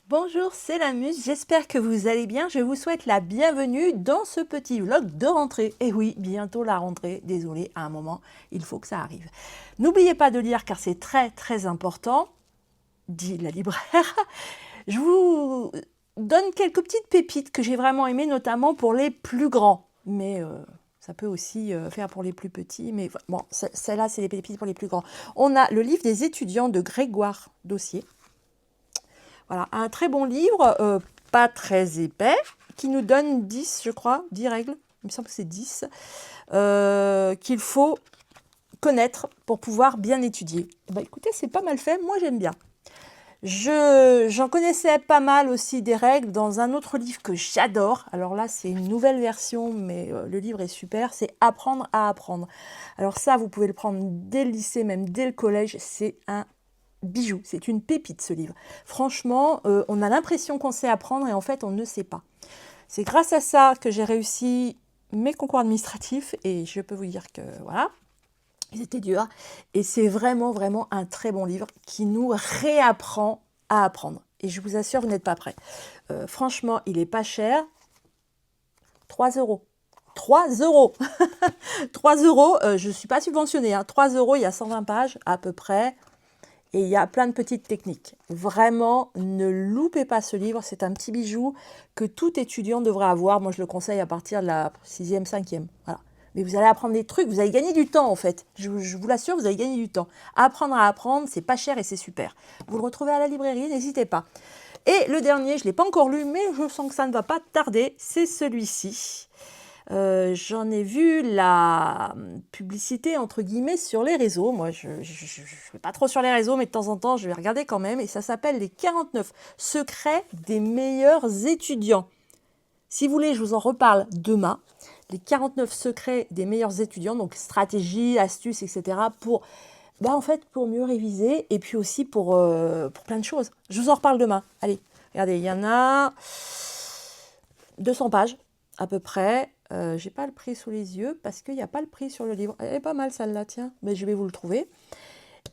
Bonjour, c'est la Muse, j'espère que vous allez bien. Je vous souhaite la bienvenue dans ce petit vlog de rentrée. Et oui, bientôt la rentrée, désolé, à un moment, il faut que ça arrive. N'oubliez pas de lire car c'est très important, dit la libraire. Je vous donne quelques petites pépites que j'ai vraiment aimées, notamment pour les plus grands. Mais ça peut aussi faire pour les plus petits. Mais bon, celle-là, c'est les pépites pour les plus grands. On a le livre des étudiants de Grégoire Dossier. Voilà, un très bon livre, pas très épais, qui nous donne 10, je crois, 10 règles, il me semble que c'est 10, qu'il faut connaître pour pouvoir bien étudier. Bah, écoutez, c'est pas mal fait, moi j'aime bien. J'en connaissais pas mal aussi des règles dans un autre livre que j'adore. Alors là, c'est une nouvelle version, mais le livre est super, c'est Apprendre à apprendre. Alors ça, vous pouvez le prendre dès le lycée, même dès le collège, c'est un bijou, c'est une pépite ce livre. Franchement, on a l'impression qu'on sait apprendre et en fait on ne sait pas. C'est grâce à ça que j'ai réussi mes concours administratifs et je peux vous dire que voilà, ils étaient durs. Et c'est vraiment un très bon livre qui nous réapprend à apprendre. Et je vous assure, vous n'êtes pas prêts. Franchement, il est pas cher. 3 euros. 3 euros 3 euros, je ne suis pas subventionnée. Hein. 3 euros, il y a 120 pages à peu près. Et il y a plein de petites techniques. Vraiment, ne loupez pas ce livre. C'est un petit bijou que tout étudiant devrait avoir. Moi, je le conseille à partir de la 6e, 5e. Voilà. Mais vous allez apprendre des trucs. Vous allez gagner du temps, en fait. Je vous l'assure, vous allez gagner du temps. Apprendre à apprendre, c'est pas cher et c'est super. Vous le retrouvez à la librairie, n'hésitez pas. Et le dernier, je ne l'ai pas encore lu, mais je sens que ça ne va pas tarder. C'est celui-ci. J'en ai vu la publicité entre guillemets sur les réseaux. Moi, je ne vais pas trop sur les réseaux, mais de temps en temps, je vais regarder quand même. Et ça s'appelle les 49 secrets des meilleurs étudiants. Si vous voulez, je vous en reparle demain. Les 49 secrets des meilleurs étudiants, donc stratégie, astuces, etc. pour, en fait, pour mieux réviser et puis aussi pour plein de choses. Je vous en reparle demain. Allez, regardez, il y en a 200 pages à peu près. J'ai pas le prix sous les yeux parce qu'il n'y a pas le prix sur le livre. Elle est pas mal celle-là, tiens, mais je vais vous le trouver.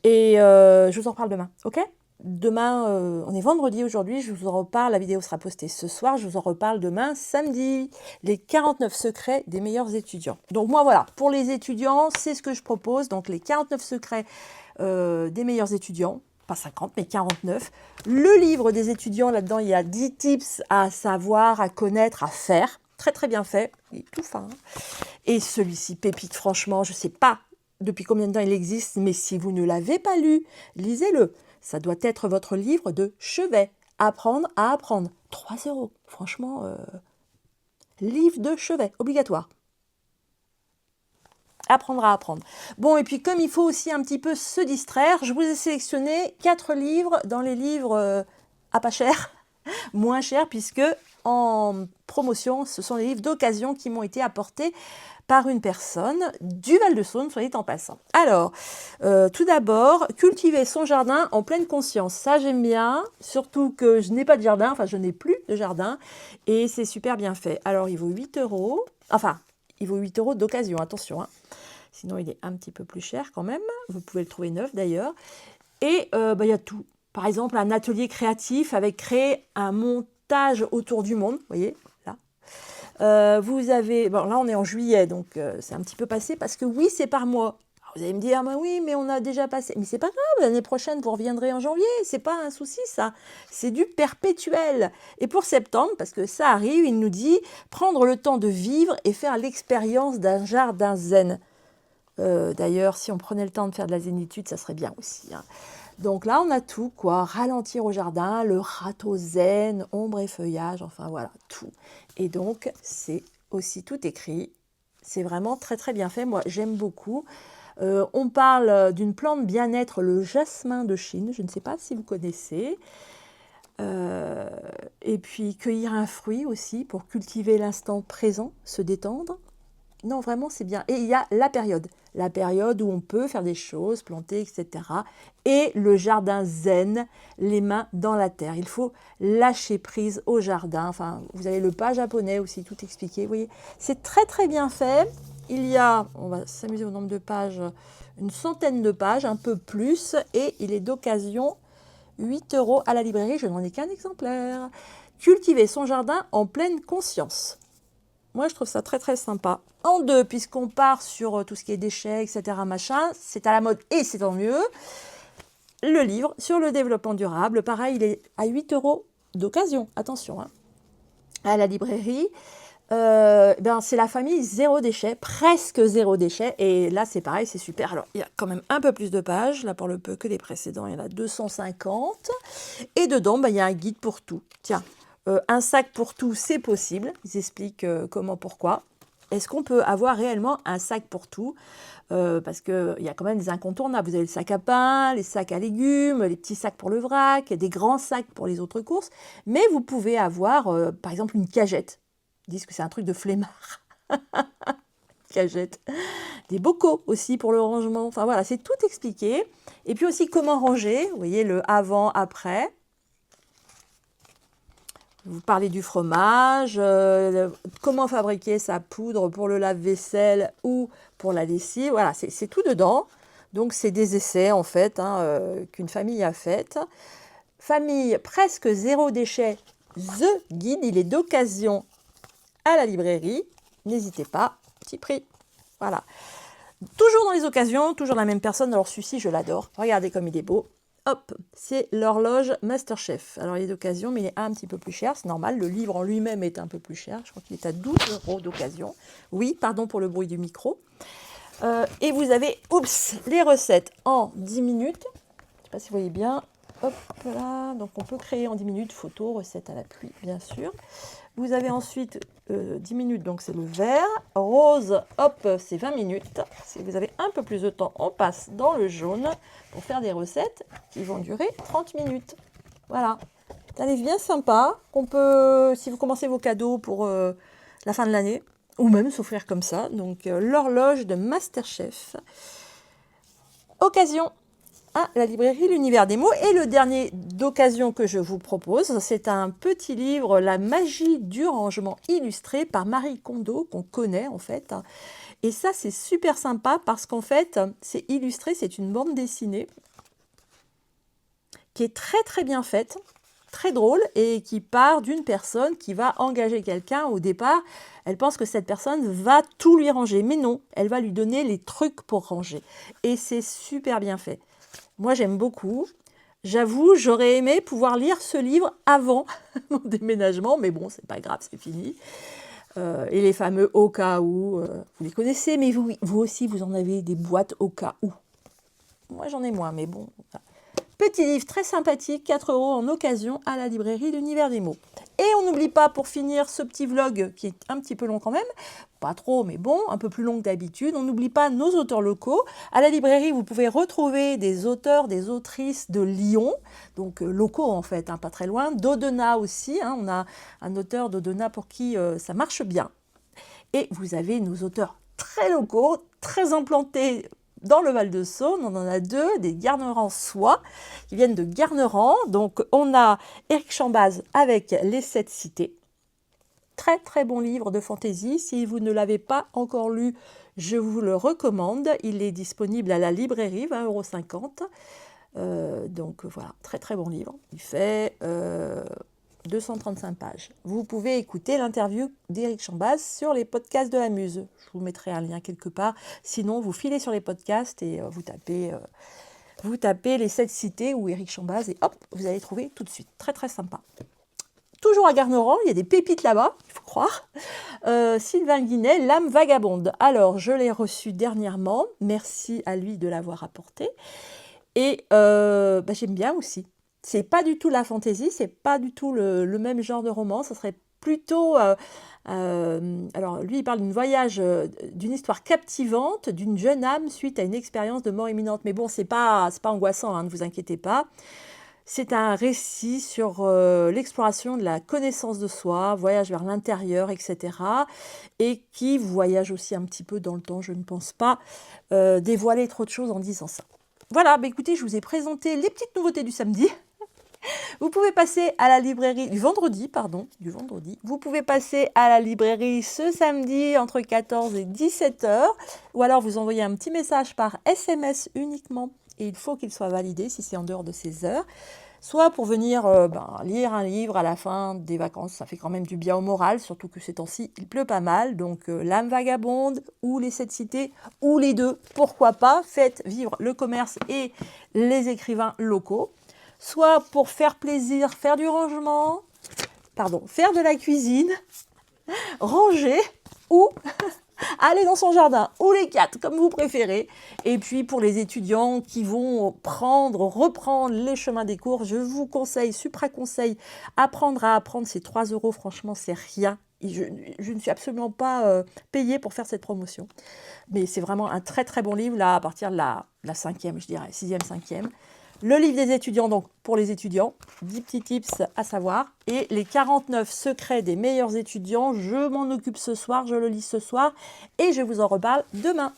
Et je vous en parle demain, ok? Demain, on est vendredi aujourd'hui, je vous en reparle, la vidéo sera postée ce soir, je vous en reparle demain, samedi, les 49 secrets des meilleurs étudiants. Donc moi voilà, pour les étudiants, c'est ce que je propose, donc les 49 secrets des meilleurs étudiants, pas 50, mais 49. Le livre des étudiants, là-dedans, il y a 10 tips à savoir, à connaître, à faire. Très bien fait, il est tout fin. Et celui-ci, pépite, franchement, je ne sais pas depuis combien de temps il existe, mais si vous ne l'avez pas lu, lisez-le. Ça doit être votre livre de chevet. Apprendre à apprendre. 3 euros. Franchement, livre de chevet, obligatoire. Apprendre à apprendre. Bon, et puis comme il faut aussi un petit peu se distraire, je vous ai sélectionné 4 livres dans les livres à pas cher, moins cher, puisque en promotion, ce sont les livres d'occasion qui m'ont été apportés par une personne du Val-de-Saône, soit dit en passant. Alors, tout d'abord, cultiver son jardin en pleine conscience. Ça, j'aime bien, surtout que je n'ai pas de jardin, enfin, je n'ai plus de jardin, et c'est super bien fait. Alors, il vaut 8 euros, enfin, il vaut 8 euros d'occasion, attention, hein. Sinon, il est un petit peu plus cher quand même. Vous pouvez le trouver neuf d'ailleurs. Et il y a tout. Par exemple, un atelier créatif avec créer un montage autour du monde. Vous voyez, là. Vous avez... Bon, là, on est en juillet, donc c'est un petit peu passé parce que oui, c'est par mois. Alors, vous allez me dire, bah oui, mais on a déjà passé. Mais c'est pas grave, l'année prochaine, vous reviendrez en janvier. C'est pas un souci, ça. C'est du perpétuel. Et pour septembre, parce que ça arrive, il nous dit prendre le temps de vivre et faire l'expérience d'un jardin zen. D'ailleurs, si on prenait le temps de faire de la zénitude, ça serait bien aussi. Hein. Donc là, on a tout, quoi. Ralentir au jardin, le râteau zen, ombre et feuillage, enfin voilà, tout. Et donc, c'est aussi tout écrit. C'est vraiment très bien fait. Moi, j'aime beaucoup. On parle d'une plante bien-être, le jasmin de Chine. Je ne sais pas si vous connaissez. Et puis, cueillir un fruit aussi pour cultiver l'instant présent, se détendre. Non, vraiment, c'est bien. Et il y a la période où on peut faire des choses, planter, etc. Et le jardin zen, les mains dans la terre. Il faut lâcher prise au jardin. Enfin, vous avez le pas japonais aussi, tout expliqué. Vous voyez, c'est très bien fait. Il y a, on va s'amuser au nombre de pages, une centaine de pages, un peu plus. Et il est d'occasion 8 € à la librairie, je n'en ai qu'un exemplaire. Cultiver son jardin en pleine conscience. Moi, je trouve ça très très sympa. En deux, puisqu'on part sur tout ce qui est déchets, etc. machin, c'est à la mode et c'est tant mieux. Le livre sur le développement durable, pareil, il est à 8 € d'occasion, attention, hein. À la librairie. C'est la famille zéro déchet, presque zéro déchet. Et là, c'est pareil, c'est super. Alors, il y a quand même un peu plus de pages, là pour le peu que les précédents, il y en a 250. Et dedans, il y a un guide pour tout. Tiens, un sac pour tout, c'est possible. Ils expliquent comment, pourquoi. Est-ce qu'on peut avoir réellement un sac pour tout ? Parce qu'il y a quand même des incontournables. Vous avez le sac à pain, les sacs à légumes, les petits sacs pour le vrac, des grands sacs pour les autres courses. Mais vous pouvez avoir, par exemple, une cagette. Ils disent que c'est un truc de flemmard. Cagette. Des bocaux aussi pour le rangement. Enfin voilà, c'est tout expliqué. Et puis aussi comment ranger. Vous voyez le avant, après. Vous parlez du fromage, comment fabriquer sa poudre pour le lave-vaisselle ou pour la lessive. Voilà, c'est tout dedans. Donc, c'est des essais, en fait, qu'une famille a fait. Famille presque zéro déchet, The Guide, il est d'occasion à la librairie. N'hésitez pas, petit prix. Voilà. Toujours dans les occasions, toujours la même personne. Alors, celui-ci, je l'adore. Regardez comme il est beau. Hop, c'est l'horloge Masterchef. Alors, il est d'occasion, mais il est un petit peu plus cher. C'est normal, le livre en lui-même est un peu plus cher. Je crois qu'il est à 12 € d'occasion. Oui, pardon pour le bruit du micro. Et vous avez, les recettes en 10 minutes. Je ne sais pas si vous voyez bien. Hop là, donc on peut créer en 10 minutes, photo, recette à la pluie, bien sûr. Vous avez ensuite 10 minutes, donc c'est le vert. Rose, hop, c'est 20 minutes. Si vous avez un peu plus de temps, on passe dans le jaune pour faire des recettes qui vont durer 30 minutes. Voilà. C'est un livre bien sympa qu'on peut, si vous commencez vos cadeaux pour la fin de l'année, ou même s'offrir comme ça. Donc, l'horloge de Masterchef. Occasion à la librairie L'Univers des mots. Et le dernier d'occasion que je vous propose, c'est un petit livre, La magie du rangement, illustré par Marie Kondo, qu'on connaît en fait. Et ça, c'est super sympa parce qu'en fait, c'est illustré, c'est une bande dessinée qui est très très bien faite, très drôle et qui part d'une personne qui va engager quelqu'un au départ. Elle pense que cette personne va tout lui ranger, mais non, elle va lui donner les trucs pour ranger. Et c'est super bien fait. Moi, j'aime beaucoup. J'avoue, j'aurais aimé pouvoir lire ce livre avant mon déménagement, mais bon, c'est pas grave, c'est fini. Et les fameux au cas où, vous les connaissez, mais vous aussi, vous en avez des boîtes au cas où. Moi, j'en ai moins, mais bon. Voilà. Petit livre très sympathique, 4 € en occasion à la librairie L'Univers des mots. Et on n'oublie pas, pour finir ce petit vlog, qui est un petit peu long quand même, pas trop, mais bon, un peu plus long que d'habitude, on n'oublie pas nos auteurs locaux. À la librairie, vous pouvez retrouver des auteurs, des autrices de Lyon, donc locaux en fait, pas très loin, d'Audenat aussi, on a un auteur d'Audenat pour qui ça marche bien. Et vous avez nos auteurs très locaux, très implantés dans le Val-de-Saône. On en a 2, des Garnerans Soie, qui viennent de Garnerans. Donc, on a Éric Chambaz avec Les 7 cités. Très, très bon livre de fantaisie. Si vous ne l'avez pas encore lu, je vous le recommande. Il est disponible à la librairie, 20,50 €. Donc, voilà, très, très bon livre. Il fait 235 pages. Vous pouvez écouter l'interview d'Éric Chambaz sur les podcasts de la Muse. Je vous mettrai un lien quelque part. Sinon, vous filez sur les podcasts et vous tapez les 7 cités ou Éric Chambaz et hop, vous allez trouver tout de suite. Très, très sympa. Toujours à Garnerans, il y a des pépites là-bas, il faut croire. Sylvain Guinet, L'âme vagabonde. Alors, je l'ai reçu dernièrement. Merci à lui de l'avoir apporté. Et j'aime bien aussi. C'est pas du tout la fantaisie, c'est pas du tout le même genre de roman. Ça serait plutôt... alors, lui, il parle d'un voyage, d'une histoire captivante, d'une jeune âme suite à une expérience de mort imminente. Mais bon, c'est pas angoissant, ne vous inquiétez pas. C'est un récit sur l'exploration de la connaissance de soi, voyage vers l'intérieur, etc. Et qui voyage aussi un petit peu dans le temps, je ne pense pas dévoiler trop de choses en disant ça. Voilà, écoutez, je vous ai présenté les petites nouveautés du samedi. Vous pouvez passer à la librairie du vendredi. Vous pouvez passer à la librairie ce samedi entre 14 et 17 h. Ou alors vous envoyez un petit message par SMS uniquement. Et il faut qu'il soit validé si c'est en dehors de ces heures. soit pour venir lire un livre à la fin des vacances. Ça fait quand même du bien au moral, surtout que ces temps-ci, il pleut pas mal. Donc l'âme vagabonde ou les 7 cités, ou les deux, pourquoi pas. Faites vivre le commerce et les écrivains locaux. Soit pour faire plaisir, faire du rangement, faire de la cuisine, ranger ou aller dans son jardin, ou les 4, comme vous préférez. Et puis pour les étudiants qui vont reprendre les chemins des cours, je vous conseille, supra-conseille, apprendre à apprendre, c'est 3 €, franchement, c'est rien. Je ne suis absolument pas payée pour faire cette promotion. Mais c'est vraiment un très très bon livre, là, à partir de la 5e, je dirais, 6e, 5e. Le livre des étudiants, donc pour les étudiants, 10 petits tips à savoir. Et les 49 secrets des meilleurs étudiants, je m'en occupe ce soir, je le lis ce soir et je vous en reparle demain.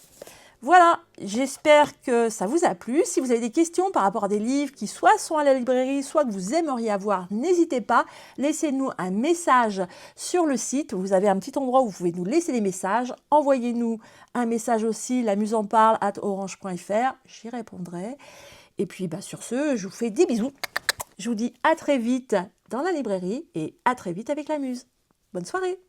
Voilà, j'espère que ça vous a plu. Si vous avez des questions par rapport à des livres qui soit sont à la librairie, soit que vous aimeriez avoir, n'hésitez pas. Laissez-nous un message sur le site. Vous avez un petit endroit où vous pouvez nous laisser des messages. Envoyez-nous un message aussi, lamusenparle@orange.fr. J'y répondrai. Et puis sur ce, je vous fais des bisous. Je vous dis à très vite dans la librairie et à très vite avec la Muse. Bonne soirée!